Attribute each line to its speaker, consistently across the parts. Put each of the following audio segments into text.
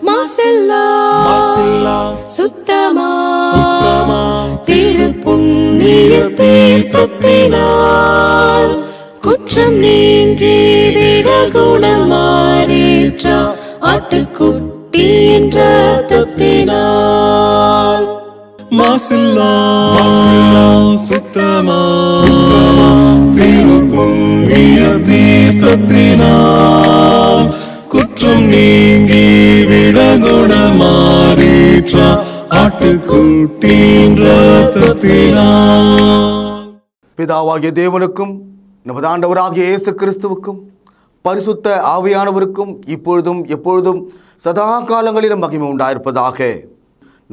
Speaker 1: மாசெல்லா சுத்தமா திருப்புண்ணிய தீர்த்தத்தினால் குற்றம் நீங்கி விடகுணம் மாறேற்ற ஆட்டுக்குட்டி என்ற ரத்தத்தினால்
Speaker 2: மாசில்லா சுத்தமா திருப்புண்ணிய தீர்த்தத்தினால் குற்றம் நீங்கி விடகுணமாறேற்ற ஆட்டுக்குட்டியின் ரத்தத்தினால்.
Speaker 3: பிதாவாகிய தேவனுக்கும் நமது ஆண்டவராகிய இயேசு கிறிஸ்துவுக்கும் பரிசுத்த ஆவியானவருக்கும் இப்பொழுதும் எப்பொழுதும் சதா காலங்களிலும் மகிமை உண்டாயிருப்பதாக.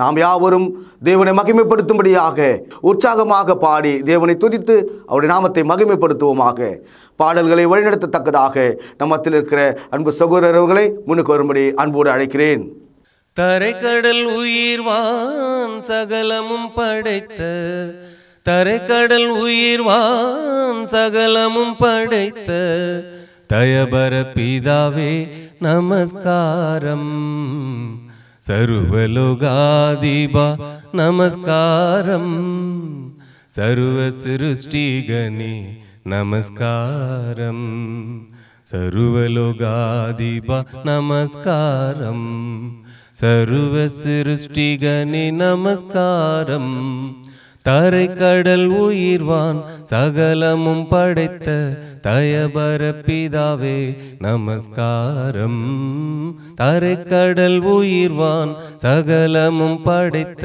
Speaker 3: நாம் யாவரும் தேவனை மகிமைப்படுத்தும்படியாக உற்சாகமாக பாடி தேவனை துதித்து அவருடைய நாமத்தை மகிமைப்படுத்துவோமாக. பாடல்களை வழிநடத்தத்தக்கதாக நம்மத்தில் இருக்கிற அன்பு சகோதரர்களை முன்னுக்கு வரும்படி அன்போடு அழைக்கிறேன்.
Speaker 4: தரைக்கடல் உயிர்வான் சகலமும் படைத்த தரைக்கடல் உயிர்வான் சகலமும் படைத்த தயபர பிதாவே நமஸ்காரம். சர்வலோகாதிபா நமஸ்காரம். சர்வ சிருஷ்டிகனே நமஸ்காரம். சர்வலோகாதிபா நமஸ்காரம். சர்வ சிருஷ்டிகனே நமஸ்காரம். தரைக்கடல் உயிர்வான் சகலமும் படைத்த தயபர பிதாவே நமஸ்காரம். தரைக்கடல் உயிர்வான் சகலமும் படைத்த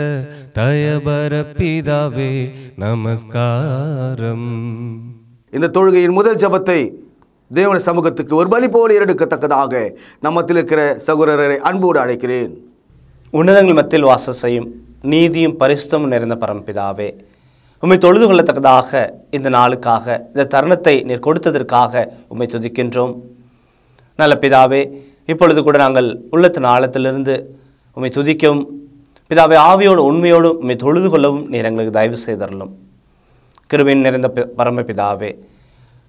Speaker 4: தயபர பிதாவே நமஸ்காரம்.
Speaker 3: இந்த தொழுகையின் முதல் ஜெபத்தை தேவனுடைய சமூகத்துக்கு ஒரு பலி போல எடுக்கத்தக்கதாக நம்மத்தில் இருக்கிற சகோதரரை அன்போடு அழைக்கிறேன்.
Speaker 5: உன்னதங்கள் மத்தியில் வாசம் செய்யும் நீதியும் பரிசுத்தமும் நிறைந்த பரமபிதாவே, உம்மை தொழுது கொள்ளத்தக்கதாக இந்த நாளுக்காக இந்த தருணத்தை நீர் கொடுத்ததற்காக உம்மை துதிக்கின்றோம். நல்ல பிதாவே, இப்பொழுது கூட நாங்கள் உள்ளத்தின் ஆழத்திலிருந்து உம்மை துதிக்கவும் பிதாவே ஆவியோடு உண்மையோடும் உம்மை தொழுது கொள்ளவும் நீர் எங்களுக்கு தயவு செய்தரலும். கிருபையின் நிறைந்த பரமபிதாவே,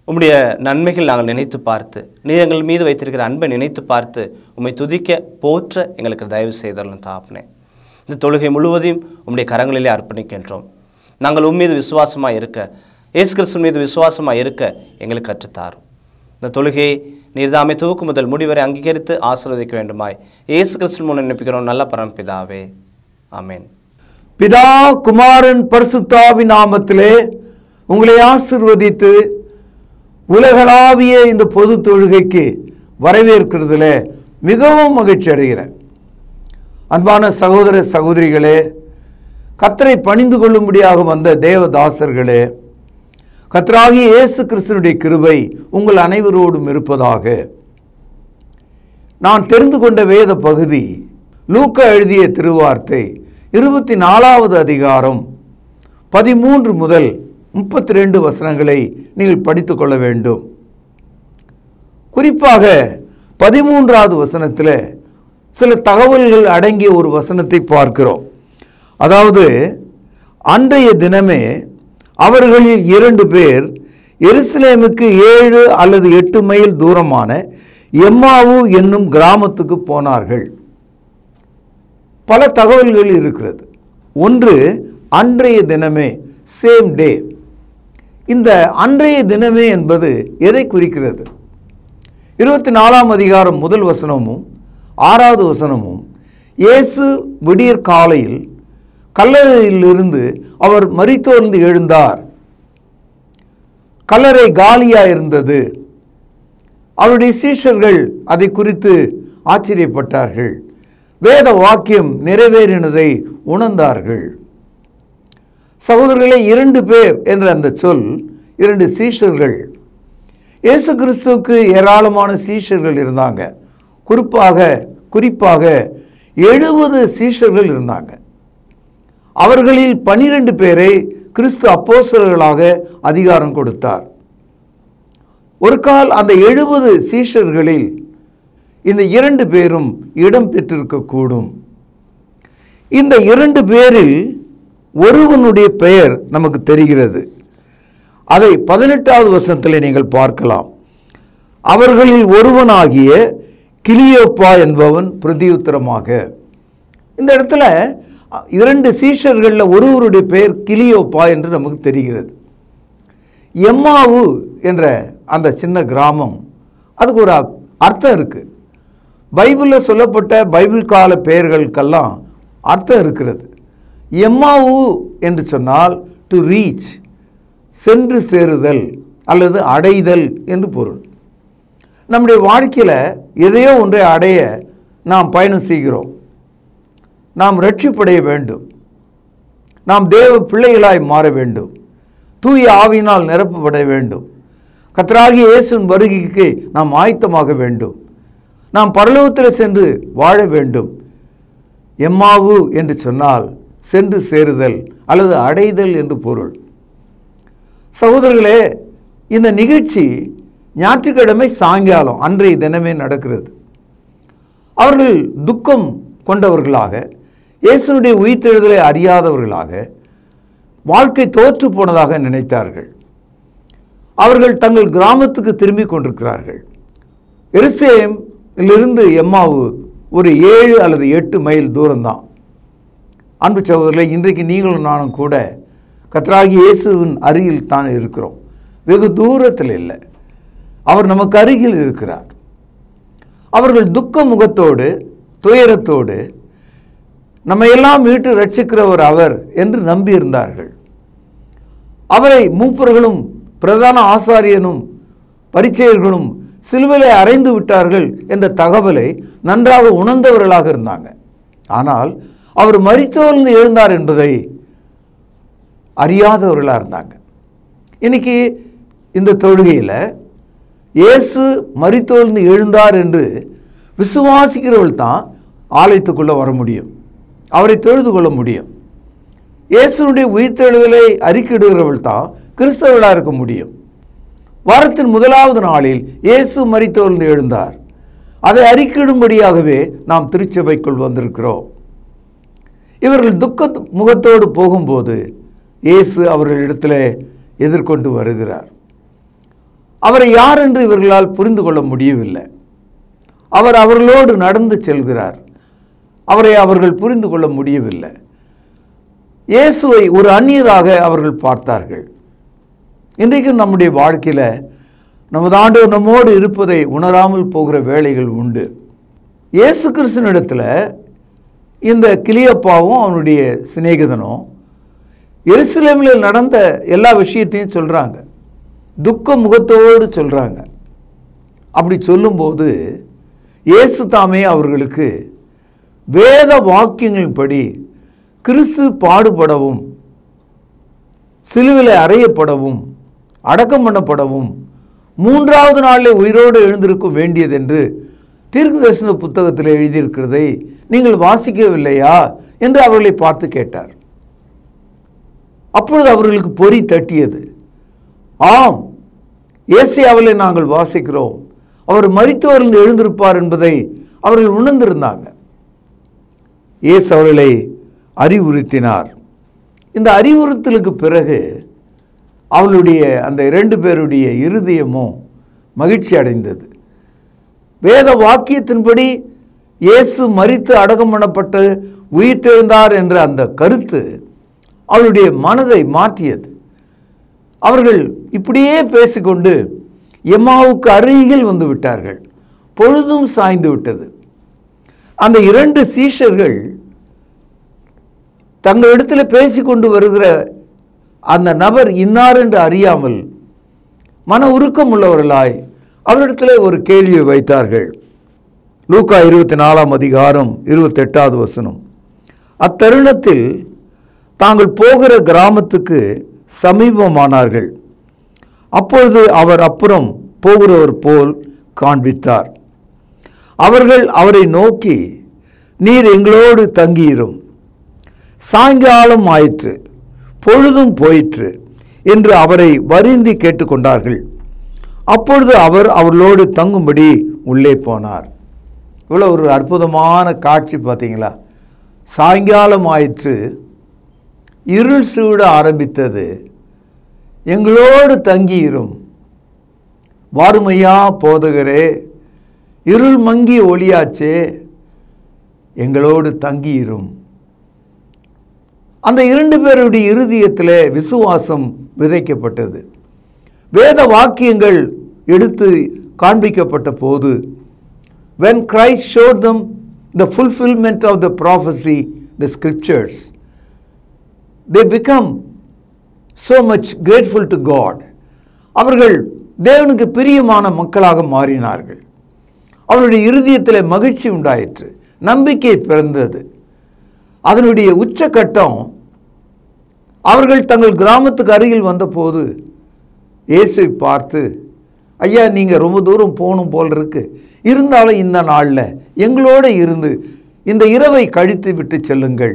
Speaker 5: உம்முடைய நன்மைகள் நாங்கள் நினைத்து பார்த்து நீர் எங்கள் மீது வைத்திருக்கிற அன்பை நினைத்து பார்த்து உம்மை துதிக்க போற்ற எங்களுக்கு தயவு செய்தரலும் தாப்னே. இந்த தொழுகை முழுவதையும் உம்முடைய கரங்களிலே அர்ப்பணிக்கின்றோம். நாங்கள் உம்மீது விசுவாசமாக இருக்க, இயேசு கிறிஸ்து மீது விசுவாசமாக இருக்க எங்களுக்கு கற்றுத்தாரும். இந்த தொழுகையை நீர்தாமே துவக்கு முதல் முடிவரை அங்கீகரித்து ஆசீர்வதிக்க வேண்டுமாய் இயேசு கிறிஸ்து மூலம் நினைப்பிக்கிறோம் நல்ல பரமபிதாவே, ஆமென்.
Speaker 6: பிதா குமாரன் பரிசுத்தாவின் நாமத்திலே உங்களை ஆசீர்வதித்து உலகளாவிய இந்த பொது தொழுகைக்கு வரவேற்கிறதுல மிகவும் மகிழ்ச்சி அடைகிறேன். அன்பான சகோதர சகோதரிகளே, கர்த்தரை பணிந்து கொள்ளும்படியாக வந்த தேவதாசர்களே, கர்த்தராகிய இயேசு கிறிஸ்துவினுடைய கிருபை உங்கள் அனைவரோடும் இருப்பதாக. நான் தெரிந்து கொண்ட வேத பகுதி லூக்கா எழுதிய திருவார்த்தை 24வது அதிகாரம் 13 முதல் 32 வசனங்களை நீங்கள் படித்து கொள்ள வேண்டும். குறிப்பாக 13வது வசனத்தில் சில தகவல்கள் அடங்கிய ஒரு வசனத்தை பார்க்கிறோம். அதாவது, அன்றைய தினமே அவர்களில் 2 பேர் எருசலேமுக்கு 7 அல்லது 8 மைல் தூரமான எம்மாவு என்னும் கிராமத்துக்கு போனார்கள். பல தகவல்கள் இருக்கிறது. ஒன்று, அன்றைய தினமே, சேம் டே. இந்த அன்றைய தினமே என்பது எதை குறிக்கிறது? 24ஆம் அதிகாரம் முதல் வசனமும் 6வது வசனமும் இயேசு விடியற் காலையில் கல்லறையிலிருந்து அவர் மரித்தோர்ந்து எழுந்தார். கல்லறை காலியாக இருந்தது. அவருடைய சீஷர்கள் அதை குறித்து ஆச்சரியப்பட்டார்கள். வேத வாக்கியம் நிறைவேறினதை உணர்ந்தார்கள். சகோதரர்களே, 2 பேர் என்ற அந்த சொல் 2 சீஷர்கள். இயேசு கிறிஸ்துவுக்கு ஏராளமான சீஷர்கள் இருந்தாங்க. குறிப்பாக 70 சீஷர்கள் இருந்தாங்க. அவர்களில் 12 பேரை கிறிஸ்து அப்போஸ்தலர்களாக அதிகாரம் கொடுத்தார். ஒரு கால் அந்த 70 சீஷர்களில் இந்த 2 பேரும் இடம் பெற்றிருக்கக்கூடும். இந்த 2 பேரில் ஒருவனுடைய பெயர் நமக்கு தெரிகிறது. அதை 18வது வசனத்தில் நீங்கள் பார்க்கலாம். அவர்களில் ஒருவனாகிய கிளியோப்பா என்பவன் பிரதியுத்தரமாக. இந்த இடத்துல 2 சீஷர்களில் ஒருவருடைய பெயர் கிளியோப்பா என்று நமக்கு தெரிகிறது. எம்மாவு என்ற அந்த சின்ன கிராமம், அதுக்கு ஒரு அர்த்தம் இருக்குது. பைபிளில் சொல்லப்பட்ட பைபிள் கால பெயர்களுக்கெல்லாம் அர்த்தம் இருக்கிறது. எம்மாவு என்று சொன்னால் டு ரீச், சென்று சேருதல் அல்லது அடைதல் என்று பொருள். நம்முடைய வாழ்க்கையில் எதையோ ஒன்றை அடைய நாம் பயணம் செய்கிறோம். நாம் ரட்சிப்படைய வேண்டும், நாம் தேவ பிள்ளைகளாய் மாற வேண்டும், தூய ஆவியினால் நிரப்பப்பட வேண்டும், கர்த்தராகிய இயேசுவின் வருகைக்கு நாம் ஆயத்தமாக வேண்டும், நாம் பரலோகத்தில் சென்று வாழ வேண்டும். எம்மாவு என்று சொன்னால் சென்று சேருதல் அல்லது அடைதல் என்று பொருள். சகோதரர்களே, இந்த நிகழ்ச்சி ஞாயிற்றுக்கிழமை சாயங்காலம் அன்றைய தினமே நடக்கிறது. அவர்கள் துக்கம் கொண்டவர்களாக, இயேசுனுடைய உயிர்த்தெழுதலை அறியாதவர்களாக, வாழ்க்கை தோற்று போனதாக நினைத்தார்கள். அவர்கள் தங்கள் கிராமத்துக்கு திரும்பி கொண்டிருக்கிறார்கள். எருசலேமிலிருந்து எம்மாவு ஒரு 7 அல்லது 8 மைல் தூரம்தான். அன்பு சகோதரர்களே, இன்றைக்கு நீங்களும் நானும் கூட கர்த்தராகிய இயேசுவின் அருகில் தான் இருக்கிறோம். வெகு தூரத்தில் இல்லை, அவர் நமக்கு அருகில் இருக்கிறார். அவர்கள் துக்க முகத்தோடு துயரத்தோடு நம்ம எல்லாம் மீட்டு ரட்சிக்கிறவர் அவர் என்று நம்பியிருந்தார்கள். அவரை மூப்பர்களும் பிரதான ஆசாரியனும் பரிசேயர்களும் சிலுவையிலே அறைந்து விட்டார்கள் என்ற தகவலை நன்றாக உணர்ந்தவர்களாக இருந்தாங்க. ஆனால் அவர் மரித்தோர்ந்து எழுந்தார் என்பதை அறியாதவர்களாக இருந்தாங்க. இன்னைக்கு இந்த தொழுகையில் இயேசு மரித்தோர்ந்து எழுந்தார் என்று விசுவாசிக்கிறவர்கள் தான் ஆலயத்துக்குள்ளே வர முடியும், அவரை தொழுது கொள்ள முடியும். இயேசுனுடைய உயிர்த்தெழுதலை அறிக்கையிடுகிறவர்கள் தான் கிறிஸ்தவர்களாக இருக்க முடியும். வாரத்தின் முதலாவது நாளில் இயேசு மரித்தோர்ந்து எழுந்தார், அதை அறிக்கையிடும்படியாகவே நாம் திருச்சபைக்குள் வந்திருக்கிறோம். இவர்கள் துக்க முகத்தோடு போகும்போது இயேசு அவர்களிடத்தில் எதிர்கொண்டு வருகிறார். அவரை யார் என்று இவர்களால் புரிந்து கொள்ள முடியவில்லை. அவர் அவர்களோடு நடந்து செல்கிறார். அவரை அவர்கள் புரிந்து கொள்ள முடியவில்லை. இயேசுவை ஒரு அந்நியராக அவர்கள் பார்த்தார்கள். இன்றைக்கும் நம்முடைய வாழ்க்கையில் நமது ஆண்டவர் நம்மோடு இருப்பதை உணராமல் போகிற வேளைகள் உண்டு. இயேசு கிறிஸ்துவினிடத்தில் இந்த கிளியோப்பாவும் அவனுடைய சிநேகிதனும் எருசலேமில் நடந்த எல்லா விஷயத்தையும் சொல்கிறாங்க, துக்க முகத்தோடு சொல்கிறாங்க. அப்படி சொல்லும்போது இயேசு தாமே அவர்களுக்கு வேத வாக்கியங்களின்படி கிறிஸ்து பாடுபடவும் சிலுவையில் அறையப்படவும் அடக்கம் பண்ணப்படவும் 3வது நாளில் உயிரோடு எழுந்திருக்க வேண்டியது என்று தீர்க்கதரிசன புத்தகத்தில் எழுதியிருக்கிறதை நீங்கள் வாசிக்கவில்லையா என்று அவர்களை பார்த்து கேட்டார். அப்பொழுது அவர்களுக்கு பொறி தட்டியது. ஆம், ஏசாயாவிலே நாங்கள் வாசிக்கிறோம், அவர் மரித்தோரிலிருந்து எழுந்திருப்பார் என்பதை அவர்கள் உணர்ந்திருந்தாங்க. இயேசு அவர்களை அறிவுறுத்தினார். இந்த அறிவுறுத்தலுக்கு பிறகு அவளுடைய அந்த 2 பேருடைய இருதயமும் மகிழ்ச்சி அடைந்தது. வேத வாக்கியத்தின்படி இயேசு மரித்து அடக்கம் பண்ணப்பட்டு உயிர்த்தெழுந்தார் என்ற அந்த கருத்து அவளுடைய மனதை மாற்றியது. அவர்கள் இப்படியே பேசிக்கொண்டு எம்மாவுக்கு அருகில் வந்து விட்டார்கள். பொழுதும் சாய்ந்து விட்டது. அந்த 2 சீஷர்கள் தங்களிடத்தில் பேசிக்கொண்டு வருகிற அந்த நபர் இன்னார் என்று அறியாமல் மன உருக்கம் உள்ளவர்களாய் அவரிடத்தில் ஒரு கேள்வியை வைத்தார்கள். லூக்கா 24ஆம் அதிகாரம் 28வது வசனம். அத்தருணத்தில் தாங்கள் போகிற கிராமத்துக்கு சமீபமானார்கள். அப்பொழுது அவர் அப்புறம் போகிறவர் போல் காண்பித்தார். அவர்கள் அவரை நோக்கி, நீர் எங்களோடு தங்கியிரும், சாயங்காலம் ஆயிற்று, பொழுதும் போயிற்று என்று அவரை வருந்தி கேட்டுக்கொண்டார்கள். அப்பொழுது அவர் அவர்களோடு தங்கும்படி உள்ளே போனார். இவ்வளோ ஒரு அற்புதமான காட்சி பார்த்தீங்களா? சாயங்காலம் ஆயிற்று, இருள் சூட ஆரம்பித்தது, எங்களோடு தங்கியிரும், வாருமையா போதகரே, இருள் மங்கிய ஒளியாச்சே, எங்களோடு தங்கியிரும். அந்த 2 பேருடைய இருதயத்தில் விசுவாசம் விதைக்கப்பட்டது. வேத வாக்கியங்கள் எடுத்து காண்பிக்கப்பட்ட போது, when Christ showed them the fulfillment of the prophecy, the scriptures, they become so much grateful to God. அவர்கள் தேவனுக்கு பிரியமான மக்களாக மாறினார்கள். அவருடைய இருதயத்தில் மகிழ்ச்சி உண்டாயிற்று, நம்பிக்கை பிறந்தது. அதனுடைய உச்சக்கட்டம், அவர்கள் தங்கள் கிராமத்துக்கு அருகில் வந்தபோது இயேசுவை பார்த்து, ஐயா நீங்கள் ரொம்ப தூரம் போகணும் போல் இருக்கு, இருந்தாலும் இந்த நாளில் எங்களோடு இருந்து இந்த இரவை கழித்து விட்டு செல்லுங்கள்.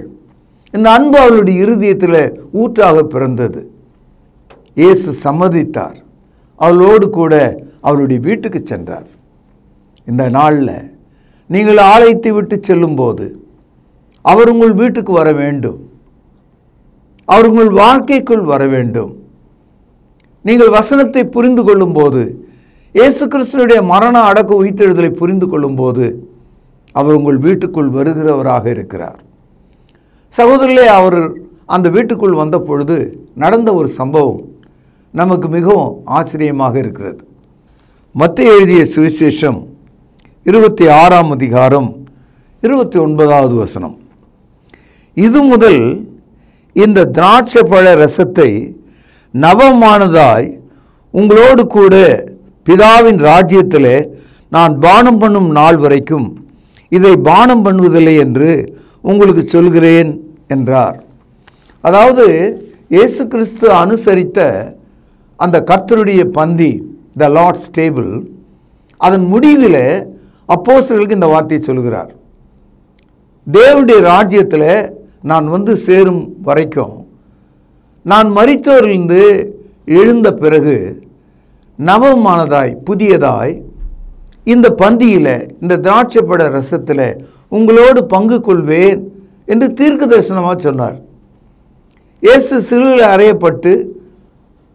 Speaker 6: இந்த அன்பு அவளுடைய இருதயத்தில் ஊற்றாக பிறந்தது. இயேசு சம்மதித்தார். அவளோடு கூட அவளுடைய வீட்டுக்கு சென்றார். இந்த நாளில் நீங்கள் ஆலயத்தை விட்டு செல்லும்போது அவர் உங்கள் வீட்டுக்கு வர வேண்டும். அவர் உங்கள் வாழ்க்கைக்குள் வர வேண்டும். நீங்கள் வசனத்தை புரிந்து கொள்ளும்போது, இயேசு கிறிஸ்துவினுடைய மரண அடக்க உயிர்த்தெழுதலை புரிந்து கொள்ளும்போது அவர் உங்கள் வீட்டுக்குள் வருகிறவராக இருக்கிறார். சகோதரர்களே, அவர் அந்த வீட்டுக்குள் வந்த பொழுது நடந்த ஒரு சம்பவம் நமக்கு மிகவும் ஆச்சரியமாக இருக்கிறது. மத்தேயு எழுதிய சுவிசேஷம் 26ஆம் அதிகாரம் 29வது வசனம். இது முதல் இந்த திராட்சை பழ ரசத்தை நவமானதாய் உங்களோடு கூட பிதாவின் ராஜ்யத்தில் நான் பானம் பண்ணும் நாள் வரைக்கும் இதை பானம் பண்ணுவதில்லை என்று உங்களுக்கு சொல்கிறேன் என்றார். அதாவது இயேசு கிறிஸ்து அனுசரித்த அந்த கர்த்தருடைய பந்தி, த லார்ட்ஸ் டேபிள், அதன் முடிவில் அப்போஸ்தலர்களுக்கு இந்த வார்த்தையை சொல்கிறார். தேவனுடைய ராஜ்யத்தில் நான் வந்து சேரும் வரைக்கும், நான் மரித்தோரிலிருந்து எழுந்த பிறகு நவமானதாய் புதியதாய் இந்த பந்தியில், இந்த திராட்சைப்பழ ரசத்தில் உங்களோடு பங்கு கொள்வேன் என்று தீர்க்க தரிசனமாக சொன்னார். இயேசு சிலுவையில் அறையப்பட்டு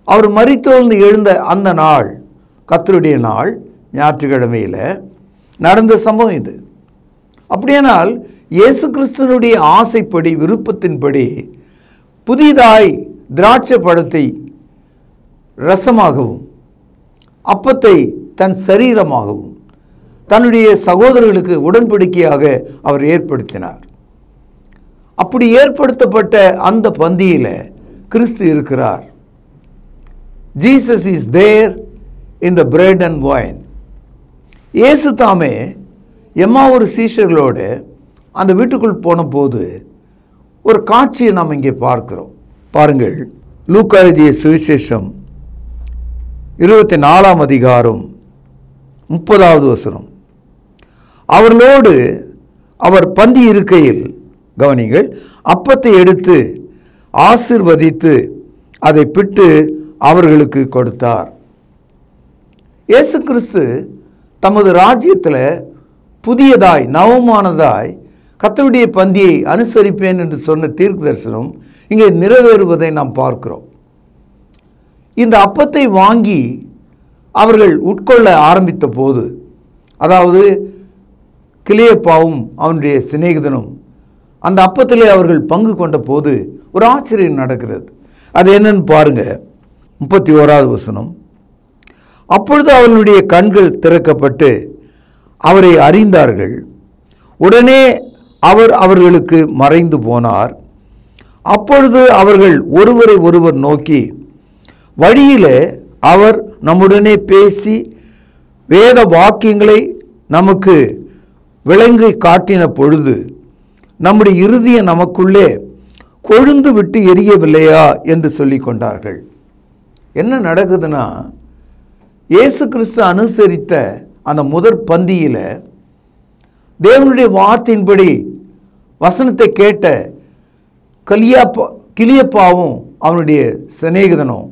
Speaker 6: அவர் மரித்தோர்ந்து எழுந்த அந்த நாள், கர்த்தருடைய நாள், ஞாயிற்றுக்கிழமையில் நடந்த சம்பவம் இது. அப்படியானால் இயேசு கிறிஸ்துவனுடைய ஆசைப்படி, விருப்பத்தின்படி புதிதாய் திராட்சை பழத்தை ரசமாகவும் அப்பத்தை தன் சரீரமாகவும் தன்னுடைய சகோதரர்களுக்கு உடன்படிக்கையாக அவர் ஏற்படுத்தினார். அப்படி ஏற்படுத்தப்பட்ட அந்த பந்தியில் கிறிஸ்து இருக்கிறார். Jesus is there in the bread and wine. இயேசு தாமே எம்மாவூர் சீஷர்களோடு அந்த வீட்டுக்குள் போன போது ஒரு காட்சியை நாம் இங்கே பார்க்கிறோம். பாருங்கள், லூக்கா எழுதிய சுவிசேஷம் 24ஆம் அதிகாரம் 30வது வசனம். அவர்களோடு அவர் பந்தி இருக்கையில், கவனிங்கள், அப்பத்தை எடுத்து ஆசீர்வதித்து அதை பிட்டு அவர்களுக்கு கொடுத்தார். இயேசு கிறிஸ்து தமது ராஜ்யத்தில் புதியதாய் நவமானதாய் கர்த்தருடைய பந்தியை அனுசரிப்பேன் என்று சொன்ன தீர்க்க தரிசனம் இங்கே நிறைவேறுவதை நாம் பார்க்கிறோம். இந்த அப்பத்தை வாங்கி அவர்கள் உட்கொள்ள ஆரம்பித்த போது, அதாவது கிளியப்பாவும் அவனுடைய சிநேகிதனும் அந்த அப்பத்திலே அவர்கள் பங்கு கொண்ட போது ஒரு ஆச்சரியம் நடக்கிறது. அது என்னன்னு பாருங்க, 31வது வசனம். அப்பொழுது அவர்களுடைய கண்கள் திறக்கப்பட்டு அவரை அறிந்தார்கள். உடனே அவர் அவர்களுக்கு மறைந்து போனார். அப்பொழுது அவர்கள் ஒருவரை ஒருவர் நோக்கி, வழியிலே அவர் நம்முடனே பேசி வேத வாக்கியங்களை நமக்கு விளங்கி காட்டின பொழுது நம்முடைய இருதயம் நமக்குள்ளே கொழுந்து விட்டு எரியவில்லையா என்று சொல்லி கொண்டார்கள். என்ன நடக்குதுன்னா, இயேசு கிறிஸ்து அனுசரித்த அந்த முதற் பந்தியில் தேவனுடைய வார்த்தையின்படி வசனத்தை கேட்ட கிளியப்பாவும் அவனுடைய சிநேகிதனும்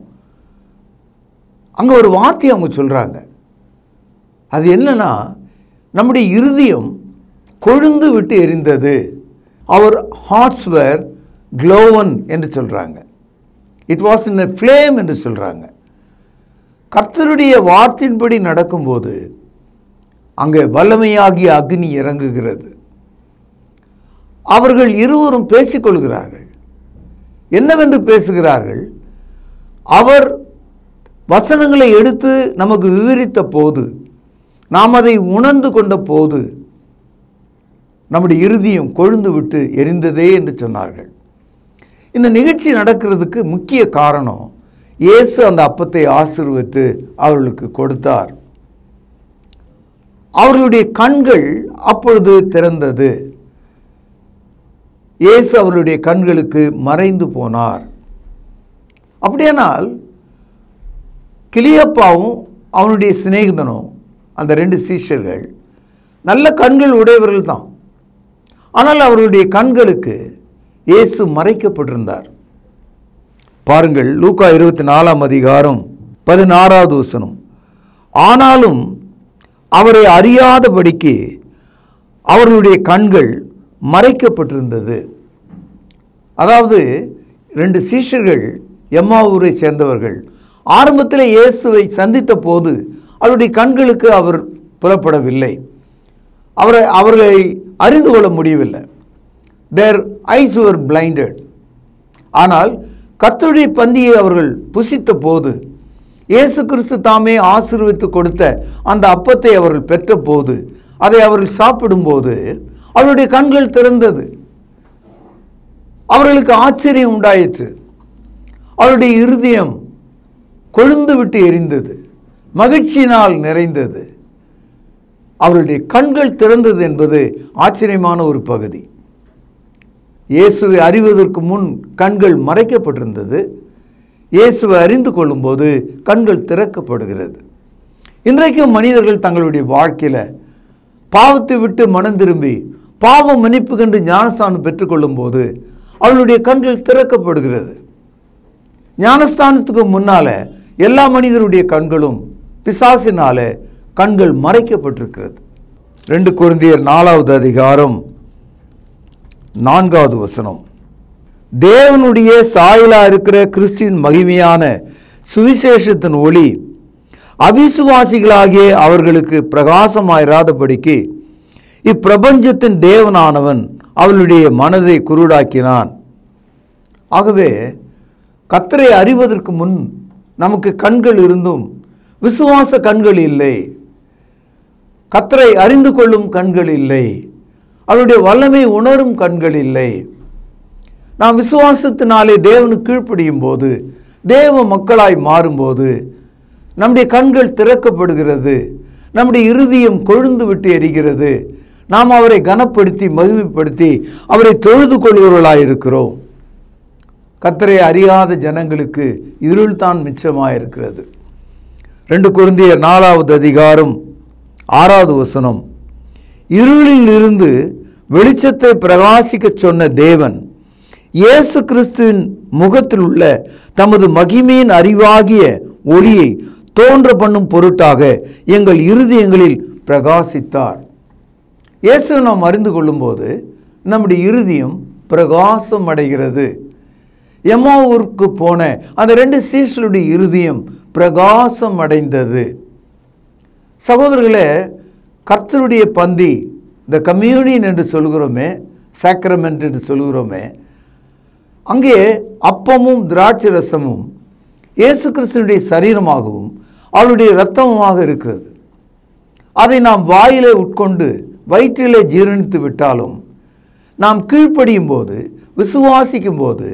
Speaker 6: அங்கே ஒரு வார்த்தையை அவங்க சொல்கிறாங்க. அது என்னன்னா, நம்முடைய இருதயம் கொழுந்து விட்டு எரிந்தது. அவர் ஹார்ட்ஸ் வேர் க்ளோவன் என்று சொல்கிறாங்க. It was in a flame என்று சொல்கிறாங்க. கர்த்தருடைய வார்த்தையின்படி நடக்கும்போது அங்கே வல்லமையாகிய அக்னி இறங்குகிறது. அவர்கள் இருவரும் பேசிக்கொள்கிறார்கள். என்னவென்று பேசுகிறார்கள்? அவர் வசனங்களை எடுத்து நமக்கு விவரித்த போது, நாம் அதை உணர்ந்து கொண்ட போது நம்முடைய இருதயம் கொழுந்து விட்டு எரிந்ததே என்று சொன்னார்கள். இந்த நிகழ்ச்சி நடக்கிறதுக்கு முக்கிய காரணம், இயேசு அந்த அப்பத்தை ஆசீர்வதித்து அவர்களுக்கு கொடுத்தார். அவர்களுடைய கண்கள் அப்பொழுது திறந்தது. இயேசு அவருடைய கண்களுக்கு மறைந்து போனார். அப்படியானால் கிளியப்பாவும் அவனுடைய சிநேகிதனும், அந்த 2 சீஷர்கள் நல்ல கண்கள் உடையவர்கள் தான். ஆனால் அவருடைய கண்களுக்கு இயேசு மறைக்கப்பட்டிருந்தார். பாருங்கள், லூக்கா 24ஆம் அதிகாரம் 16வது வசனம். ஆனாலும் அவரை அறியாதபடிக்கு அவர்களுடைய கண்கள் மறைக்கப்பட்டிருந்தது. அதாவது 2 சீஷர்கள் எம்மாவூரை சேர்ந்தவர்கள் ஆரம்பத்தில் இயேசுவை சந்தித்த போது அவருடைய கண்களுக்கு அவர் புலப்படவில்லை. அவர்களை அறிந்து கொள்ள முடியவில்லை. their eyes were blinded. ஆனால் கர்த்தருடைய பந்தியை அவர்கள் புசித்த போது, இயேசு கிறிஸ்து தாமே ஆசீர்வதித்து கொடுத்த அந்த அப்பத்தை அவர்கள் பெற்ற போது, அதை அவர்கள் சாப்பிடும்போது அவருடைய கண்கள் திறந்தது. அவர்களுக்கு ஆச்சரியம் உண்டாயிற்று. அவருடைய இருதயம் கொழுந்து விட்டு எரிந்தது, மகிழ்ச்சியினால் நிறைந்தது. அவருடைய கண்கள் திறந்தது என்பது ஆச்சரியமான ஒரு பகுதி. இயேசுவை அறிவதற்கு முன் கண்கள் மறைக்கப்பட்டிருந்தது. இயேசுவை அறிந்து கொள்ளும்போது கண்கள் திறக்கப்படுகிறது. இன்றைக்கும் மனிதர்கள் தங்களுடைய வாழ்க்கையில் பாவத்தை விட்டு மனம் திரும்பி பாவ மன்னிப்பு கண்டு ஞானஸ்தானம் பெற்றுக்கொள்ளும் போது அவளுடைய கண்கள் திறக்கப்படுகிறது. ஞானஸ்தானத்துக்கு முன்னால எல்லா மனிதருடைய கண்களும் பிசாசினால கண்கள் மறைக்கப்பட்டிருக்கிறது. 2 கொரிந்தியர் 4வது அதிகாரம் 4வது வசனம். தேவனுடைய சாயலா இருக்கிற கிறிஸ்துவின் மகிமையான சுவிசேஷத்தின் ஒளி அவிசுவாசிகளாகிய அவர்களுக்கு பிரகாசமாயிராதபடிக்கு இப்பிரபஞ்சத்தின் தேவனானவன் அவளுடைய மனதை குருடாக்கினான். ஆகவே கர்த்தரை அறிவதற்கு முன் நமக்கு கண்கள் இருந்தும் விசுவாச கண்கள் இல்லை, கர்த்தரை அறிந்து கொள்ளும் கண்கள் இல்லை, அவருடைய வல்லமை உணரும் கண்கள் இல்லை. நாம் விசுவாசத்தினாலே தேவனுக்கு கீழ்ப்படியும் போது, தேவ மக்களாய் மாறும்போது நம்முடைய கண்கள் திறக்கப்படுகிறது, நம்முடைய இருதயம் கொழுந்து விட்டு எரிகிறது. நாம் அவரை கனப்படுத்தி மகிமைப்படுத்தி அவரை தொழுது கொள்கிறவர்களாய் இருக்கிறோம். கர்த்தரை அறியாத ஜனங்களுக்கு இருள்தான் மிச்சமாயிருக்கிறது. 2 கொரிந்தியர் 4வது அதிகாரம் 6வது வசனம். இருளில் இருந்து வெளிச்சத்தை பிரகாசிக்க சொன்ன தேவன் இயேசு கிறிஸ்துவின் முகத்தில் உள்ள தமது மகிமையின் அறிவாகிய ஒளியை தோன்ற பண்ணும் பொருட்டாக எங்கள் இருதயங்களில் பிரகாசித்தார். இயேசுவை நாம் அறிந்து கொள்ளும்போது நம்முடைய இருதயம் பிரகாசம் அடைகிறது. எம்மாவூருக்கு போன அந்த 2 சீஷர்களுடைய இருதயம் பிரகாசம் அடைந்தது. சகோதரர்களே, கர்த்தருடைய பந்தி, இந்த கம்யூனியன் என்று சொல்கிறோமே, சாக்ரமெண்ட் என்று சொல்கிறோமே, அங்கே அப்பமும் திராட்சை ரசமும் இயேசு கிறிஸ்துவினுடைய சரீரமாகவும் அவருடைய இரத்தமுமாக இருக்கிறது. அதை நாம் வாயிலே உட்கொண்டு வயிற்றிலே ஜீரணித்து விட்டாலும், நாம் கீழ்ப்படியும் போது, விசுவாசிக்கும் போது,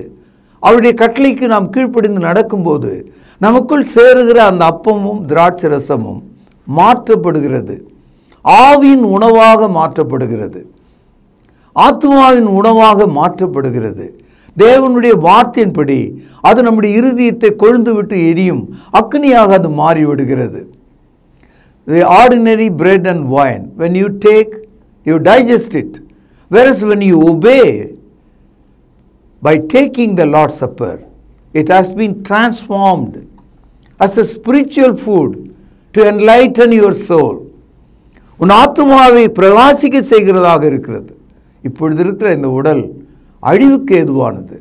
Speaker 6: அவருடைய கட்டளைக்கு நாம் கீழ்ப்படிந்து நடக்கும்போது நமக்குள் சேருகிற அந்த அப்பமும் திராட்சை ரசமும் மாற்றப்படுகிறது. ஆவியின் உணவாக மாற்றப்படுகிறது, ஆத்மாவின் உணவாக மாற்றப்படுகிறது. தேவனுடைய வார்த்தையின்படி அது நம்முடைய இருதயத்தை கொழுந்து விட்டு எரியும் அக்னியாக அது மாறிவிடுகிறது. The ordinary bread and wine, when you take, you digest it. Whereas when you obey, by taking the Lord's Supper, it has been transformed as a spiritual food to enlighten your soul. உன் ஆத்துமாவை பிரகாசிக்க செய்கிறதாக இருக்கிறது. இப்பொழுது இருக்கிற இந்த உடல் அழிவுக்கு ஏதுவானது.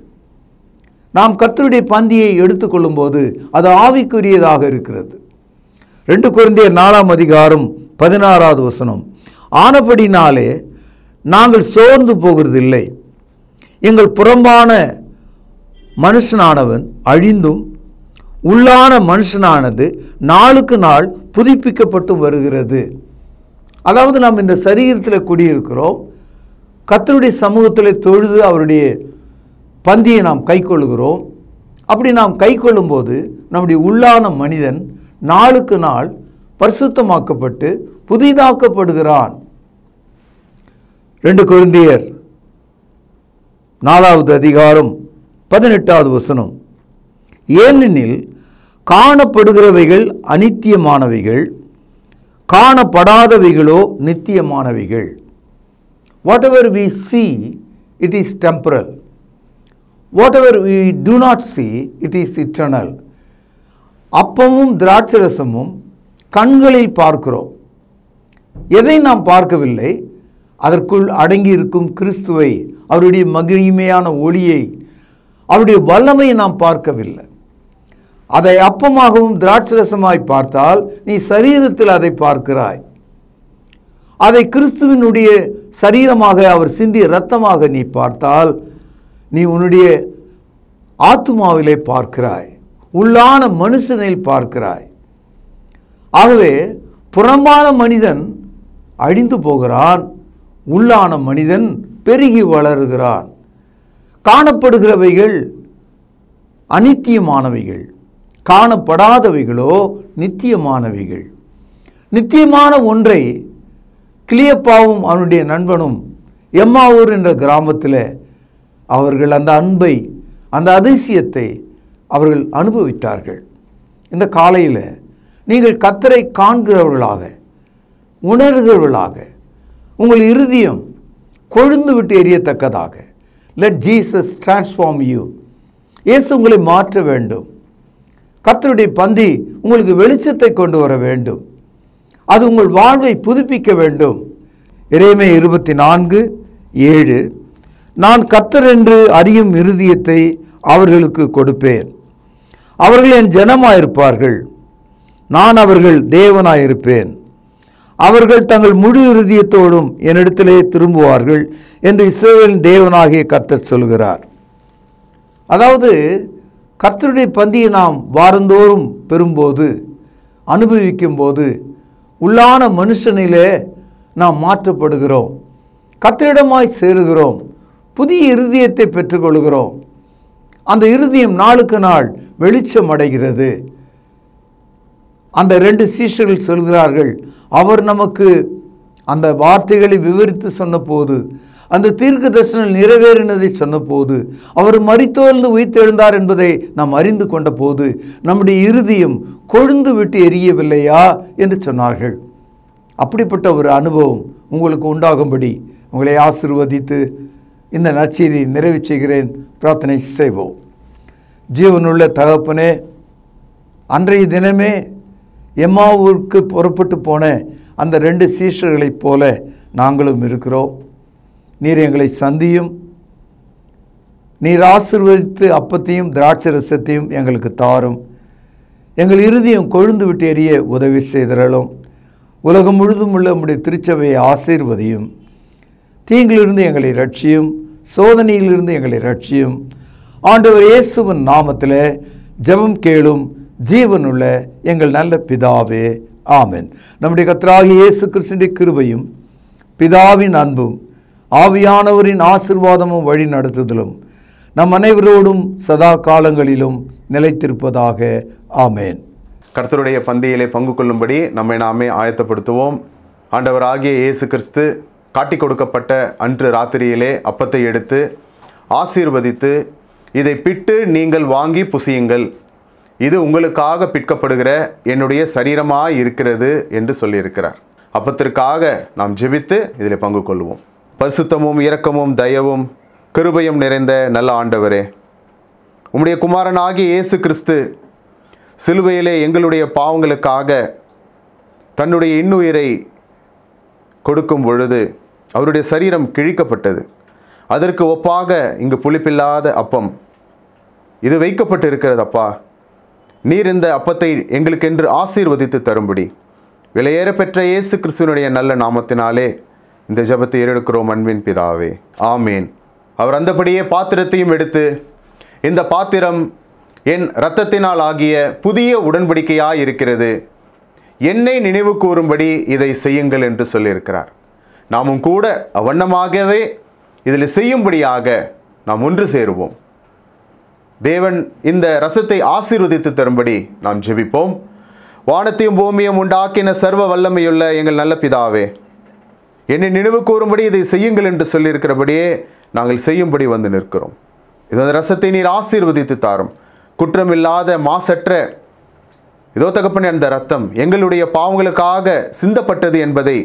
Speaker 6: நாம் கர்த்தருடைய பந்தியை எடுத்துக்கொள்ளும் போது அது ஆவிக்குரியதாக இருக்கிறது. 2 கொரிந்தியர் 4ஆம் அதிகாரம் 16வது வசனம். ஆனபடினாலே நாங்கள் சோர்ந்து போகிறதில்லை. எங்கள் புறம்பான மனுஷனானவன் அழிந்தும் உள்ளான மனுஷனானது நாளுக்கு நாள் புதுப்பிக்கப்பட்டு வருகிறது. அதாவது நாம் இந்த சரீரத்தில் குடியிருக்கிறோம், கர்த்தருடைய சமூகத்தில் தொழுது அவருடைய பந்தியை நாம் கைக்கொள்கிறோம். அப்படி நாம் கைக்கொள்ளும்போது நம்முடைய உள்ளான மனிதன் நாளுக்கு நாள் பரிசுத்தமாக்கப்பட்டு புதிதாக்கப்படுகிறான். 2 கொரிந்தியர் 4வது அதிகாரம் 18வது வசனம். ஏனெனில் காணப்படுகிறவைகள் அநித்தியமானவைகள், காணப்படாதவைகளோ நித்தியமானவைகள். Whatever we see, it is temporal. Whatever we do not see, it is eternal. அப்பமும் திராட்சரசமும் கண்களில் பார்க்கிறோம். எதை நாம் பார்க்கவில்லை, அதற்குள் அடங்கியிருக்கும் கிறிஸ்துவை, அவருடைய மகிமையான ஒளியை, அவருடைய வல்லமையை நாம் பார்க்கவில்லை. அதை அப்பமாகவும் திராட்சரசமாய் பார்த்தால் நீ சரீரத்தில் அதை பார்க்கிறாய். அதை கிறிஸ்துவினுடைய சரீரமாக அவர் சிந்திய இரத்தமாக நீ பார்த்தால் நீ உன்னுடைய ஆத்துமாவிலே பார்க்கிறாய், உள்ளான மனுஷனில் பார்க்கிறாய். ஆகவே புறம்பான மனிதன் அழிந்து போகிறான், உள்ளான மனிதன் பெருகி வளருகிறான். காணப்படுகிறவைகள் அநித்தியமானவைகள், காணப்படாதவைகளோ நித்தியமானவைகள். நித்தியமான ஒன்றை கிளியப்பாவும் அவனுடைய நண்பனும் எம்மாவூர் என்ற கிராமத்தில் அவர்கள் அந்த அன்பை, அந்த அதிசயத்தை அவர்கள் அனுபவித்தார்கள். இந்த காலையில் நீங்கள் கர்த்தரை காண்கிறவர்களாக, உணர்கிறவர்களாக, உங்கள் இருதயம் கொழுந்து விட்டு எரியத்தக்கதாக, லெட் ஜீசஸ் டிரான்ஸ்ஃபார்ம் யூ. இயேசு உங்களை மாற்ற வேண்டும். கர்த்தருடைய பந்தி உங்களுக்கு வெளிச்சத்தை கொண்டு வர வேண்டும். அது உங்கள் வாழ்வை புதுப்பிக்க வேண்டும். எரேமியா 24:7. நான் கர்த்தர் என்று அறியும் இருதயத்தை அவர்களுக்கு கொடுப்பேன், அவர்கள் என் ஜனமாயிருப்பார்கள், நான் அவர்கள் தேவனாயிருப்பேன், அவர்கள் தங்கள் முழு இருதயத்தோடும் என்னிடத்திலே திரும்புவார்கள் என்று இஸ்ரவேலின் தேவனாகிய கர்த்தர் சொல்கிறார். அதாவது கர்த்தருடைய பந்தியை நாம் வாரந்தோறும் பெறும்போது, அனுபவிக்கும் போது உள்ளான மனுஷனிலே நாம் மாற்றப்படுகிறோம், கர்த்தரிடமாய் சேருகிறோம், புதிய இருதயத்தை பெற்றுக்கொள்கிறோம். அந்த இருதயம் நாளுக்கு நாள் வெளிச்சம் அடைகிறது. அந்த 2 சீஷர்கள் சொல்கிறார்கள், அவர் நமக்கு அந்த வார்த்தைகளை விவரித்து சொன்னபோது, அந்த தீர்க்க தரிசனம் நிறைவேறினதை சொன்னபோது, அவர் மரித்தோர்ந்து உயிர்த்தெழுந்தார் என்பதை நாம் அறிந்து கொண்ட போது நம்முடைய இருதயம் கொழுந்து விட்டு எரியவில்லையா என்று சொன்னார்கள். அப்படிப்பட்ட ஒரு அனுபவம் உங்களுக்கு உண்டாகும்படி உங்களை ஆசீர்வதித்து இந்த நற்செய்தியை நிறைவு செய்கிறேன். பிரார்த்தனை செய்வோம். ஜீவனுள்ள தகப்பனே, அன்றைய தினமே எம்மாவூருக்கு புறப்பட்டு போன அந்த 2 சீஷர்களைப் போல நாங்களும் இருக்கிறோம். நீர் எங்களை சந்தியும், நீர் ஆசீர்வதித்து அப்பத்தையும் திராட்சரசத்தையும் எங்களுக்கு தாரும். எங்கள் இருதயம் கொழுந்து விட்டு எரிய உதவி செய்தரலும். உலகம் முழுதும் உள்ள உம்முடைய திருச்சபையை ஆசீர்வதியும். தீங்கிலிருந்து எங்களை ரட்சியும், சோதனையிலிருந்து எங்களை ரட்சியும். ஆண்டவர் இயேசுவின் நாமத்தில் ஜெபம் கேளும் ஜீவனுள்ள எங்கள் நல்ல பிதாவே, ஆமென். நம்முடைய கர்த்தராகிய இயேசு கிறிஸ்துவின் கிருபையும், பிதாவின் அன்பும், ஆவியானவரின் ஆசீர்வாதமும் வழி நடத்துதலும் நம் அனைவரோடும் சதா காலங்களிலும் நிலைத்திருப்பதாக, ஆமென்.
Speaker 3: கர்த்தருடைய பந்தியிலே பங்கு கொள்ளும்படி நம்மை நாமே ஆயத்தப்படுத்துவோம். ஆண்டவராகிய இயேசு கிறிஸ்து காட்டி கொடுக்கப்பட்ட அன்று ராத்திரியிலே அப்பத்தை எடுத்து ஆசீர்வதித்து, இதை பிட்டு நீங்கள் வாங்கி புசியுங்கள், இது உங்களுக்காக பிற்கப்படுகிற என்னுடைய சரீரமாய் இருக்கிறது என்று சொல்லியிருக்கிறார். அப்பத்திற்காக நாம் ஜெபித்து இதில் பங்கு கொள்வோம். பரிசுத்தமும் இரக்கமும் தயவும் கிருபையும் நிறைந்த நல்ல ஆண்டவரே, உம்முடைய குமாரனாகிய இயேசு கிறிஸ்து சிலுவையிலே எங்களுடைய பாவங்களுக்காக தன்னுடைய இன்னுயிரை கொடுக்கும் பொழுது அவருடைய சரீரம் கிழிக்கப்பட்டது. அதற்கு ஒப்பாக இங்கு புளிப்பில்லாத அப்பம் இது வைக்கப்பட்டு இருக்கிறது. அப்பா, நீர் இந்த அப்பத்தை எங்களுக்கென்று ஆசீர்வதித்து தரும்படி
Speaker 7: விலையேற பெற்ற இயேசு கிறிஸ்துவனுடைய நல்ல நாமத்தினாலே இந்த ஜெபத்தை ஏறெடுக்கிறோம் அன்பின் பிதாவே, ஆமேன். அவர் அந்தபடியே பாத்திரத்தையும் எடுத்து, இந்த பாத்திரம் என் இரத்தத்தினால் ஆகிய புதிய உடன்படிக்கையாய் இருக்கிறது, என்னை நினைவு கூறும்படி இதை செய்யுங்கள் என்று சொல்லியிருக்கிறார். நாமும் கூட அவ்வண்ணமாகவே இதில் செய்யும்படியாக நாம் ஒன்று சேருவோம். தேவன் இந்த ரசத்தை ஆசீர்வதித்து தரும்படி நாம் ஜெபிப்போம். வானத்தையும் பூமியும் உண்டாக்கின சர்வ வல்லமையுள்ள எங்கள் நல்ல பிதாவே, என்னை நினைவு கூறும்படி இதை செய்யுங்கள் என்று சொல்லியிருக்கிறபடியே நாங்கள் செய்யும்படி வந்து நிற்கிறோம். இந்த ரசத்தை நீர் ஆசீர்வதித்து தாரும். குற்றமில்லாத மாசற்ற இதோ தகப்பனே, அந்த ரத்தம் எங்களுடைய பாவங்களுக்காக சிந்தப்பட்டது என்பதை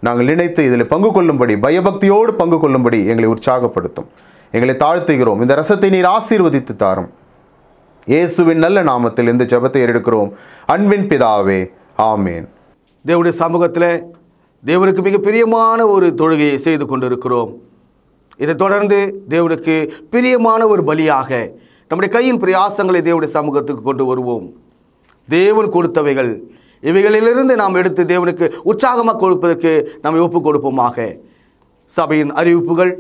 Speaker 7: நாங்கள் நினைத்து இதில் பங்கு கொள்ளும்படி, பயபக்தியோடு பங்கு கொள்ளும்படி எங்களை உற்சாகப்படுத்தும். எங்களை தாழ்த்துகிறோம். இந்த ரசத்தை நீர் ஆசீர்வதித்து தாரும். இயேசுவின் நல்ல நாமத்தில் இந்த ஜெபத்தை எடுக்கிறோம் அன்பின் பிதாவே, ஆமேன்.
Speaker 3: தேவனுடைய சமூகத்தில் தேவனுக்கு மிக பிரியமான ஒரு தொழுகையை செய்து கொண்டிருக்கிறோம். இதை தொடர்ந்து தேவனுக்கு பிரியமான ஒரு பலியாக நம்முடைய கையின் பிரயாசங்களை தேவனுடைய சமூகத்துக்கு கொண்டு வருவோம். தேவன் கொடுத்தவைகள், இவைகளிலிருந்து நாம் எடுத்து தேவனுக்கு உற்சாகமாக கொடுப்பதற்கு நாம் ஒப்புக் கொடுப்போமாக. சபையின் அறிவிப்புகள்,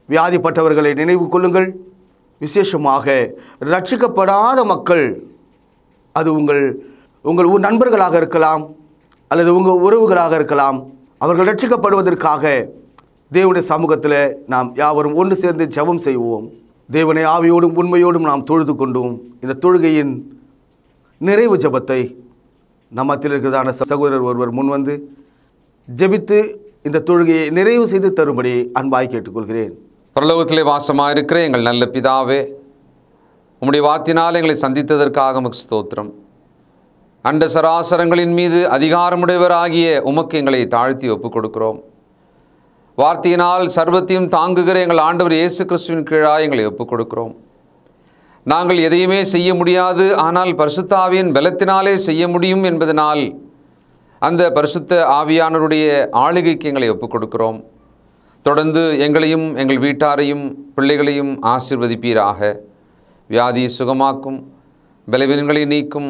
Speaker 3: வியாதிப்பட்டவர்களை நினைவு கொள்ளுங்கள். விசேஷமாக ரட்சிக்கப்படாத மக்கள், அது உங்கள் நண்பர்களாக இருக்கலாம் அல்லது உங்கள் உறவுகளாக இருக்கலாம், அவர்கள் ரட்சிக்கப்படுவதற்காக தேவனுடைய சமூகத்தில் நாம் யாவரும் ஒன்று சேர்ந்து ஜெபம் செய்வோம். தேவனை ஆவியோடும் உண்மையோடும் நாம் தொழுது கொண்டோம். இந்த தொழுகையின் நிறைவு ஜெபத்தை நம்மத்தில் இருக்கிறதான சகோதரர் ஒருவர் முன்வந்து ஜெபித்து இந்த தொழுகையை நிறைவு செய்து தரும்படி அன்பாய் கேட்டுக்கொள்கிறேன்.
Speaker 8: பரலோகத்திலே வாசமாயிருக்கிற எங்கள் நல்ல பிதாவே, உம்முடைய வார்த்தையினால் எங்களை சந்தித்ததற்காக உமக்கு ஸ்தோத்திரம். அண்ட சராசரங்களின் மீது அதிகாரமுடையவராகிய உமக்கு எங்களை தாழ்த்தி ஒப்புக் கொடுக்கிறோம். வார்த்தையினால் சர்வத்தையும் தாங்குகிற எங்கள் ஆண்டவர் இயேசு கிறிஸ்துவின் கீழாக எங்களை ஒப்புக் கொடுக்கிறோம். நாங்கள் எதையுமே செய்ய முடியாது, ஆனால் பரிசுத்த ஆவியின் பலத்தினாலே செய்ய முடியும் என்பதனால் அந்த பரிசுத்த ஆவியானவருடைய ஆளுகைக்கு எங்களை ஒப்புக் கொடுக்கிறோம். தொடர்ந்து எங்களையும் எங்கள் வீட்டாரையும் பிள்ளைகளையும் ஆசீர்வதிப்பீராக. வியாதியை சுகமாக்கும், பலவீனங்களை நீக்கும்,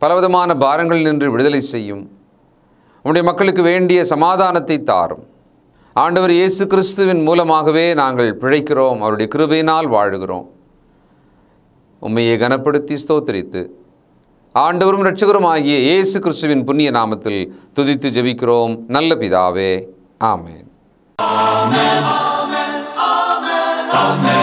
Speaker 8: பலவிதமான பாரங்கள் நின்று விடுதலை செய்யும். உம்முடைய மக்களுக்கு வேண்டிய சமாதானத்தை தாரும். ஆண்டவர் இயேசு கிறிஸ்துவின் மூலமாகவே நாங்கள் பிழைக்கிறோம், அவருடைய கிருபையினால் வாழுகிறோம். உம்மையை கனப்படுத்தி ஸ்தோத்திரித்து ஆண்டவரும் இரட்சகரும் ஆகிய இயேசு கிறிஸ்துவின் புண்ணிய நாமத்தில் துதித்து ஜெபிக்கிறோம் நல்ல பிதாவே, ஆமென்.
Speaker 2: Amen. Amen. Amen. Amen.